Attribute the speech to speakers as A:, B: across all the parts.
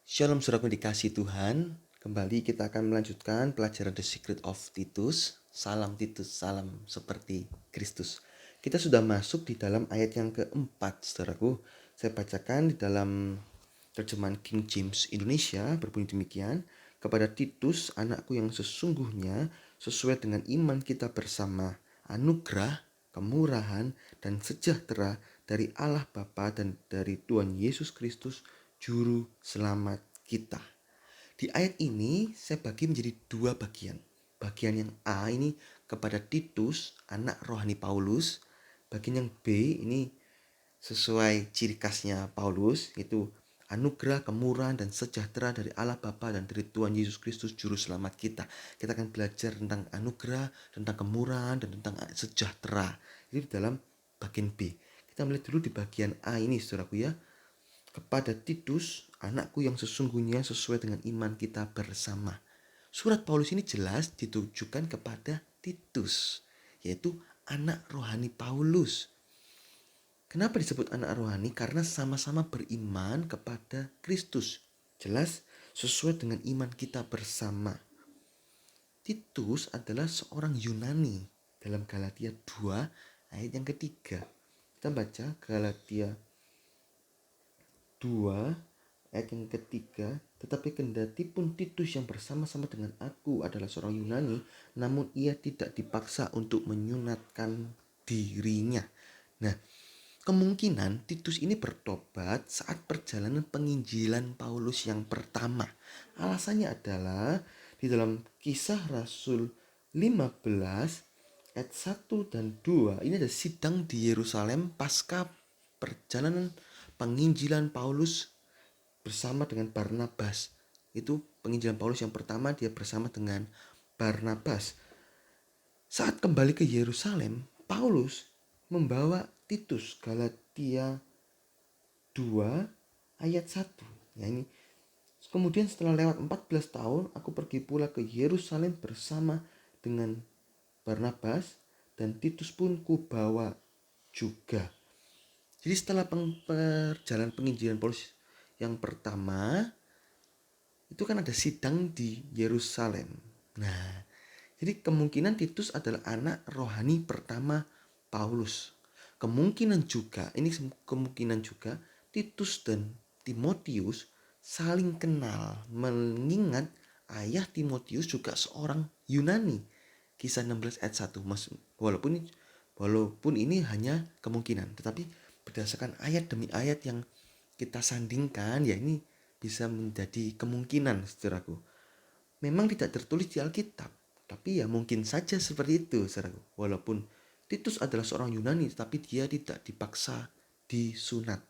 A: Shalom saudaraku dikasih Tuhan. Kembali kita akan melanjutkan pelajaran The Secret of Titus. Salam Titus, salam seperti Kristus. Kita sudah masuk di dalam ayat yang keempat, saudaraku. Saya bacakan di dalam terjemahan King James Indonesia, berbunyi demikian. Kepada Titus, anakku yang sesungguhnya, sesuai dengan iman kita bersama, anugerah, kemurahan, dan sejahtera dari Allah Bapa dan dari Tuhan Yesus Kristus, Juru Selamat kita. Di ayat ini saya bagi menjadi dua bagian. Bagian yang A ini kepada Titus, anak rohani Paulus. Bagian yang B ini sesuai ciri khasnya Paulus, yaitu anugerah, kemurahan, dan sejahtera dari Allah Bapa dan dari Tuhan Yesus Kristus Juru Selamat kita. Kita akan belajar tentang anugerah, tentang kemurahan, dan tentang sejahtera. Ini di dalam bagian B. Kita melihat dulu di bagian A ini, saudaraku ya. Kepada Titus, anakku yang sesungguhnya sesuai dengan iman kita bersama. Surat Paulus ini jelas ditujukan kepada Titus, yaitu anak rohani Paulus. Kenapa disebut anak rohani? Karena sama-sama beriman kepada Kristus. Jelas sesuai dengan iman kita bersama. Titus adalah seorang Yunani. Dalam Galatia 2 ayat yang ketiga. Kita baca Galatia 2 ayat yang ketiga. Tetapi kendati pun Titus yang bersama-sama dengan aku adalah seorang Yunani, namun ia tidak dipaksa untuk menyunatkan dirinya. Nah, kemungkinan Titus ini bertobat saat perjalanan penginjilan Paulus yang pertama. Alasannya adalah di dalam Kisah Rasul 15 ayat 1 dan 2 ini ada sidang di Yerusalem pasca perjalanan penginjilan Paulus bersama dengan Barnabas. Itu penginjilan Paulus yang pertama, dia bersama dengan Barnabas. Saat kembali ke Yerusalem, Paulus membawa Titus, Galatia 2 ayat 1. Ya, ini kemudian setelah lewat 14 tahun aku pergi pula ke Yerusalem bersama dengan Barnabas, dan Titus pun kubawa juga. Jadi setelah perjalanan penginjilan Paulus yang pertama, itu kan ada sidang di Yerusalem. Nah, jadi kemungkinan Titus adalah anak rohani pertama Paulus. Kemungkinan juga Titus dan Timotius saling kenal, mengingat ayah Timotius juga seorang Yunani. Kisah 16 ayat 1. Walaupun ini hanya kemungkinan, tetapi berdasarkan ayat demi ayat yang kita sandingkan, ya ini bisa menjadi kemungkinan, saudaraku. Memang tidak tertulis di Alkitab, tapi ya mungkin saja seperti itu, saudaraku. Walaupun Titus adalah seorang Yunani, tapi dia tidak dipaksa disunat.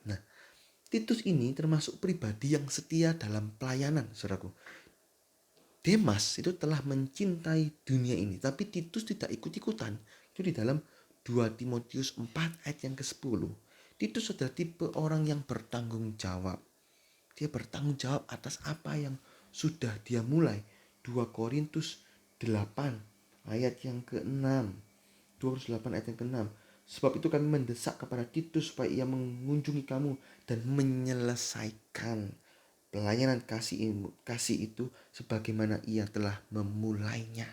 A: Nah, Titus ini termasuk pribadi yang setia dalam pelayanan, saudaraku. Demas itu telah mencintai dunia ini, tapi Titus tidak ikut-ikutan. Itu di dalam 2 Timotius 4 ayat yang ke-10. Titus adalah tipe orang yang bertanggung jawab. Dia bertanggung jawab atas apa yang sudah dia mulai. 2 Korintus 8 ayat yang ke-6. 2 Korintus 8 ayat yang ke-6. Sebab itu kami mendesak kepada Titus supaya ia mengunjungi kamu dan menyelesaikan pelayanan kasih itu sebagaimana ia telah memulainya.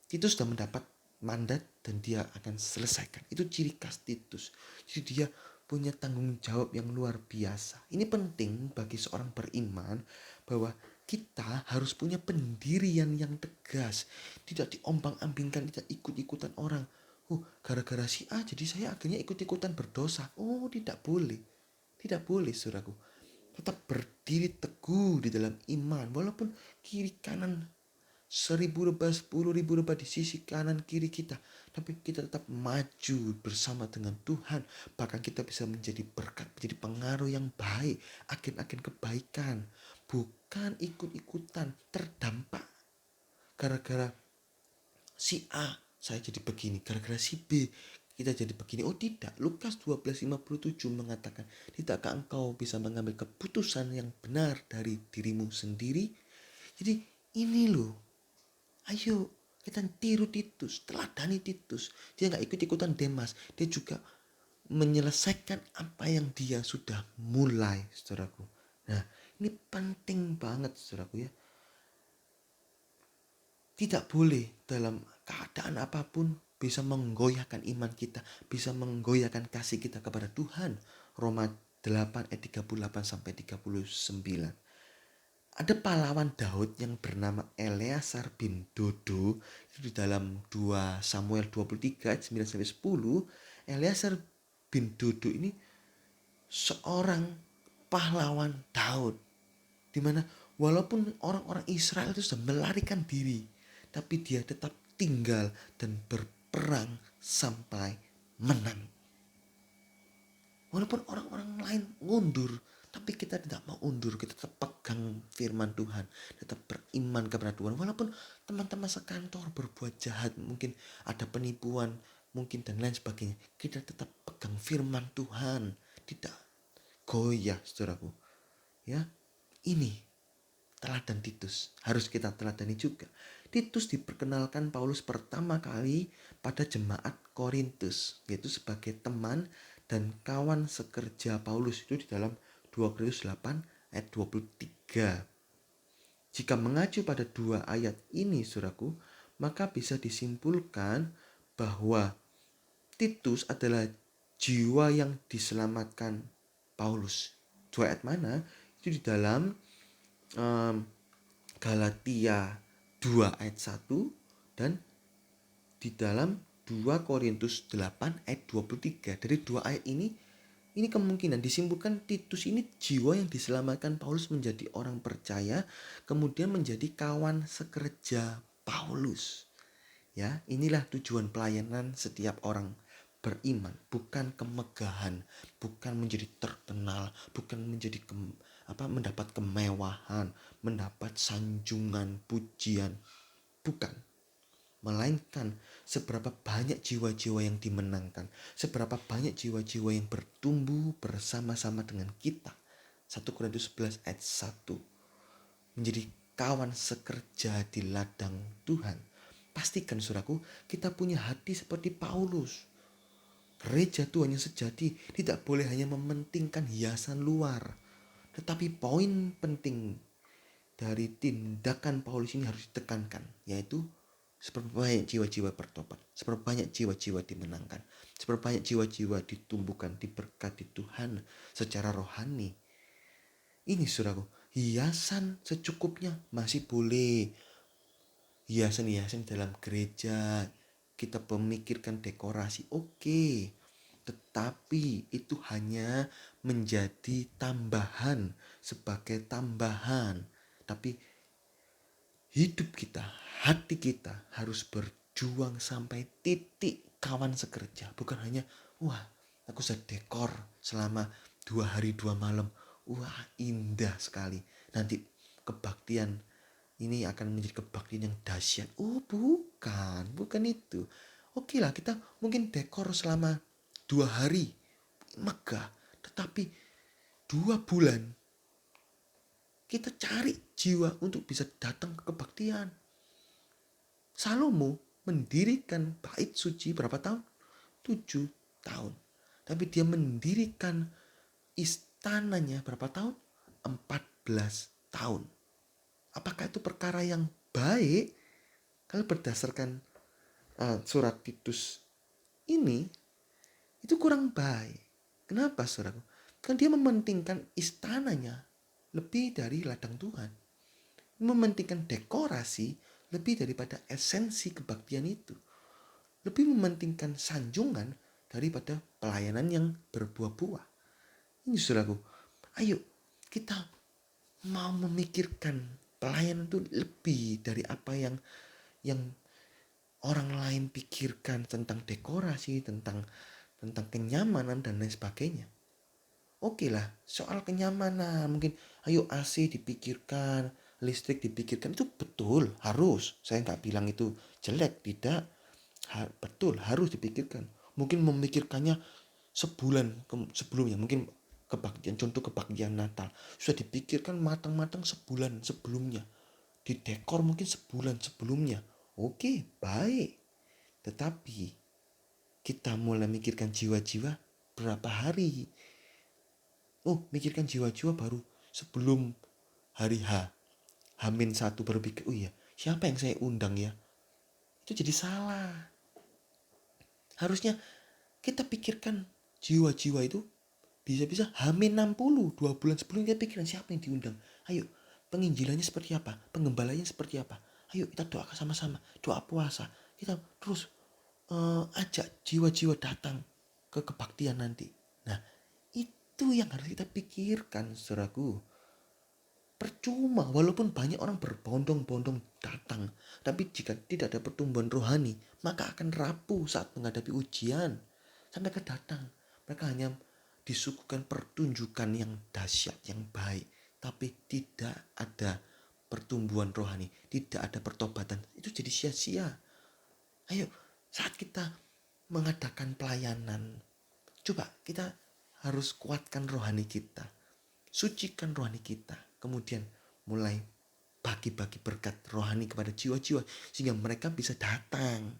A: Titus sudah mendapat mandat dan dia akan selesaikan. Itu ciri khas Titus. Jadi dia punya tanggung jawab yang luar biasa. Ini penting bagi seorang beriman bahwa kita harus punya pendirian yang tegas. Tidak diombang-ambingkan, tidak ikut-ikutan orang. Gara-gara si A jadi saya akhirnya ikut-ikutan berdosa. Oh, tidak boleh. Tidak boleh, saudaraku. Tetap berdiri teguh di dalam iman. Walaupun kiri kanan 1000 rebah, 10.000 rebah di sisi kanan kiri kita, tapi kita tetap maju bersama dengan Tuhan. Bahkan kita bisa menjadi berkat, menjadi pengaruh yang baik, agen-agen kebaikan. Bukan ikut-ikutan terdampak gara-gara si A saya jadi begini, gara-gara si B kita jadi begini. Oh tidak, Lukas 12:57 mengatakan, tidakkah engkau bisa mengambil keputusan yang benar dari dirimu sendiri? Jadi ini loh, ayo kita tiru Titus, teladani Titus. Dia gak ikut-ikutan Demas, dia juga menyelesaikan apa yang dia sudah mulai, saudaraku. Nah, ini penting banget saudaraku ya. Tidak boleh dalam keadaan apapun bisa menggoyahkan iman kita, bisa menggoyahkan kasih kita kepada Tuhan. Roma 8 ayat 38 sampai 39. Ada pahlawan Daud yang bernama Eleazar bin Dodo. Itu di dalam 2 Samuel 23 ayat 9 sampai 10. Eleazar bin Dodo ini seorang pahlawan Daud, di mana walaupun orang-orang Israel itu sudah melarikan diri, tapi dia tetap tinggal dan berperang sampai menang. Walaupun orang-orang lain mundur, tapi kita tidak mau undur. Kita tetap pegang firman Tuhan, tetap beriman kepada Tuhan. Walaupun teman-teman sekantor berbuat jahat, mungkin ada penipuan, mungkin dan lain sebagainya, kita tetap pegang firman Tuhan, tidak goyah, saudaraku. Ya, ini teladan Titus harus kita teladani juga. Titus diperkenalkan Paulus pertama kali pada jemaat Korintus, yaitu sebagai teman dan kawan sekerja Paulus, itu di dalam 2 Korintus 8 ayat 23. Jika mengacu pada dua ayat ini, saudaraku, maka bisa disimpulkan bahwa Titus adalah jiwa yang diselamatkan Paulus. Dua ayat mana? Itu di dalam Galatia 2 ayat 1 dan di dalam 2 Korintus 8 ayat 23. Dari dua ayat ini kemungkinan disimpulkan Titus ini jiwa yang diselamatkan Paulus menjadi orang percaya, kemudian menjadi kawan sekerja Paulus. Ya, inilah tujuan pelayanan setiap orang beriman, bukan kemegahan, bukan menjadi terkenal, bukan menjadi mendapat kemewahan, mendapat sanjungan, pujian, bukan. Melainkan seberapa banyak jiwa-jiwa yang dimenangkan, seberapa banyak jiwa-jiwa yang bertumbuh bersama-sama dengan kita. 1 Korintus 11 ayat 1. Menjadi kawan sekerja di ladang Tuhan. Pastikan saudaraku, kita punya hati seperti Paulus. Gereja Tuhan yang sejati tidak boleh hanya mementingkan hiasan luar, tetapi poin penting dari tindakan Paulus ini harus ditekankan, yaitu seberapa banyak jiwa-jiwa bertobat, seberapa banyak jiwa-jiwa dimenangkan, seberapa banyak jiwa-jiwa ditumbuhkan, diberkati Tuhan secara rohani. Ini saudaraku, hiasan secukupnya masih boleh. Hiasan-hiasan dalam gereja, kita memikirkan dekorasi, oke. Tetapi itu hanya menjadi tambahan, sebagai tambahan. Tapi hidup kita, hati kita harus berjuang sampai titik kawan sekerja. Bukan hanya, wah aku bisa dekor selama 2 hari 2 malam. Wah indah sekali. Nanti kebaktian ini akan menjadi kebaktian yang dahsyat. Oh bukan itu. Oke lah, kita mungkin dekor selama 2 hari, megah. Tetapi 2 bulan kita cari jiwa untuk bisa datang ke kebaktian. Salomo mendirikan bait suci berapa tahun? 7 tahun. Tapi dia mendirikan istananya berapa tahun? 14 tahun. Apakah itu perkara yang baik? Kalau berdasarkan surat Titus ini, itu kurang baik. Kenapa saudara? Kan dia mementingkan istananya lebih dari ladang Tuhan. Mementingkan dekorasi lebih daripada esensi kebaktian itu. Lebih mementingkan sanjungan daripada pelayanan yang berbuah-buah. Ini saudaraku, ayo kita mau memikirkan pelayanan itu lebih dari apa yang orang lain pikirkan tentang dekorasi, tentang kenyamanan dan lain sebagainya. Oke lah, soal kenyamanan mungkin ayo AC dipikirkan, listrik dipikirkan, itu betul, harus. Saya nggak bilang itu jelek, tidak. Betul, harus dipikirkan. Mungkin memikirkannya sebulan sebelumnya, mungkin contoh kebaktian Natal sudah dipikirkan matang-matang sebulan sebelumnya, didekor mungkin sebulan sebelumnya. Oke, baik. Tetapi kita mulai mikirkan jiwa-jiwa berapa hari. Oh, mikirkan jiwa-jiwa baru sebelum hari H-1 berpikir, oh iya, siapa yang saya undang ya? Itu jadi salah. Harusnya kita pikirkan jiwa-jiwa itu bisa-bisa H-60, 2 bulan sebelum kita pikiran siapa yang diundang. Ayo, penginjilannya seperti apa? Penggembalanya seperti apa? Ayo kita doa sama-sama, doa puasa. Kita terus ajak jiwa-jiwa datang ke kebaktian nanti. Nah, itu yang harus kita pikirkan, saudaraku. Percuma, walaupun banyak orang berbondong-bondong datang, tapi jika tidak ada pertumbuhan rohani, maka akan rapuh saat menghadapi ujian. Saat mereka datang, mereka hanya disuguhkan pertunjukan yang dahsyat, yang baik, tapi tidak ada pertumbuhan rohani, tidak ada pertobatan. Itu jadi sia-sia. Ayo, saat kita mengadakan pelayanan, coba kita harus kuatkan rohani kita, sucikan rohani kita, kemudian mulai bagi-bagi berkat rohani kepada jiwa-jiwa sehingga mereka bisa datang.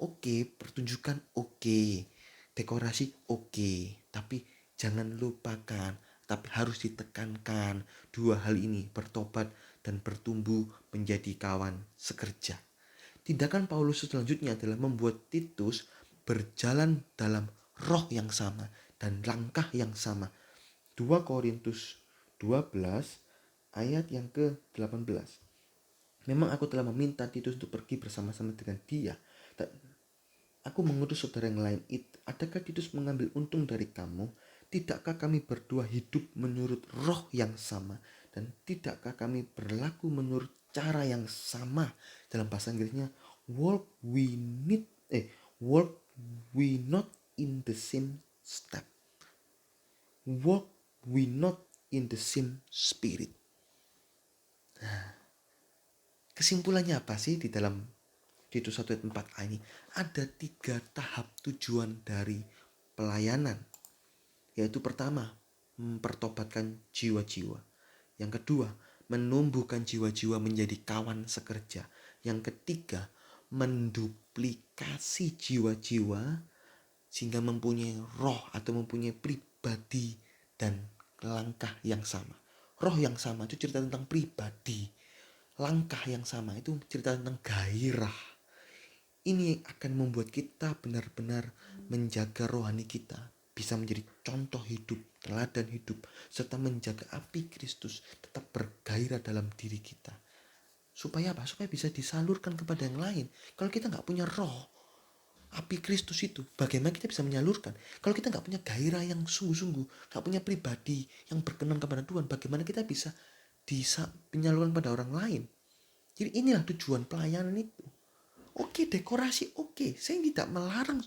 A: Oke, pertunjukan oke, dekorasi oke, tapi jangan lupakan, tapi harus ditekankan dua hal ini, bertobat dan bertumbuh menjadi kawan sekerja. Tindakan Paulus selanjutnya adalah membuat Titus berjalan dalam roh yang sama dan langkah yang sama. 2 Korintus 12 ayat yang ke-18. Memang aku telah meminta Titus untuk pergi bersama-sama dengan dia. Aku mengutus saudara yang lain. Adakah Titus mengambil untung dari kamu? Tidakkah kami berdua hidup menurut roh yang sama? Dan tidakkah kami berlaku menurut cara yang sama? Dalam bahasa Inggrisnya, walk we not in the same step. Walk we not in the same spirit. Nah, kesimpulannya apa sih di dalam Titus 1 ayat 4a ini? Ada 3 tahap tujuan dari pelayanan. Yaitu pertama, mempertobatkan jiwa-jiwa. Yang kedua, menumbuhkan jiwa-jiwa menjadi kawan sekerja. Yang ketiga, menduplikasi jiwa-jiwa sehingga mempunyai roh atau mempunyai pribadi dan langkah yang sama. Roh yang sama itu cerita tentang pribadi. Langkah yang sama itu cerita tentang gairah. Ini akan membuat kita benar-benar menjaga rohani kita, bisa menjadi contoh hidup, teladan hidup, serta menjaga api Kristus tetap bergairah dalam diri kita. Supaya apa? Supaya bisa disalurkan kepada yang lain. Kalau kita nggak punya roh, api Kristus itu, bagaimana kita bisa menyalurkan? Kalau kita nggak punya gairah yang sungguh-sungguh, nggak punya pribadi yang berkenan kepada Tuhan, bagaimana kita bisa menyalurkan pada orang lain? Jadi inilah tujuan pelayanan itu. Oke, dekorasi oke. Saya tidak melarang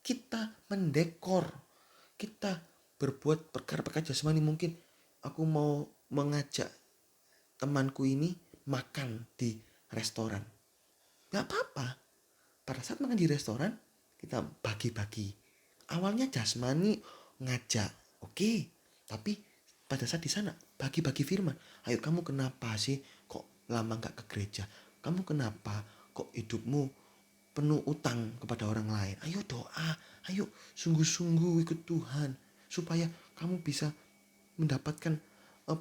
A: kita mendekor, kita berbuat perkara-perkara jasmani. Mungkin aku mau mengajak temanku ini makan di restoran. Gak apa-apa. Pada saat makan di restoran, kita bagi-bagi. Awalnya jasmani ngajak, oke. Tapi pada saat di sana bagi-bagi firman. Ayo, kamu kenapa sih kok lama gak ke gereja? Kamu kenapa kok hidupmu penuh utang kepada orang lain? Ayo doa, ayo sungguh-sungguh ikut Tuhan supaya kamu bisa mendapatkan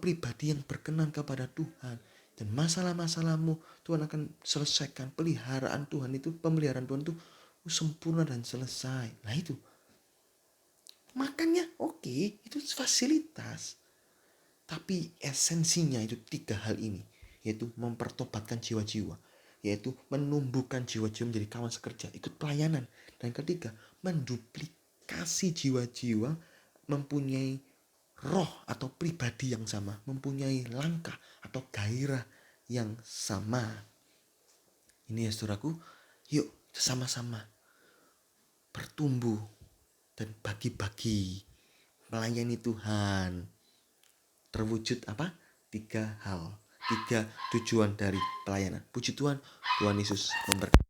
A: pribadi yang berkenan kepada Tuhan. Dan masalah-masalahmu Tuhan akan selesaikan. Pemeliharaan Tuhan itu sempurna dan selesai. Nah itu, makannya oke, itu fasilitas. Tapi esensinya itu 3 hal ini, yaitu mempertobatkan jiwa-jiwa, yaitu menumbuhkan jiwa-jiwa menjadi kawan sekerja, ikut pelayanan. Dan ketiga, menduplikasi jiwa-jiwa mempunyai roh atau pribadi yang sama, mempunyai langkah atau gairah yang sama. Ini ya saudaraku, yuk sama-sama bertumbuh dan bagi-bagi melayani Tuhan. Terwujud apa? 3 hal, 3 tujuan dari pelayanan. Puji Tuhan, Tuhan Yesus memberkati.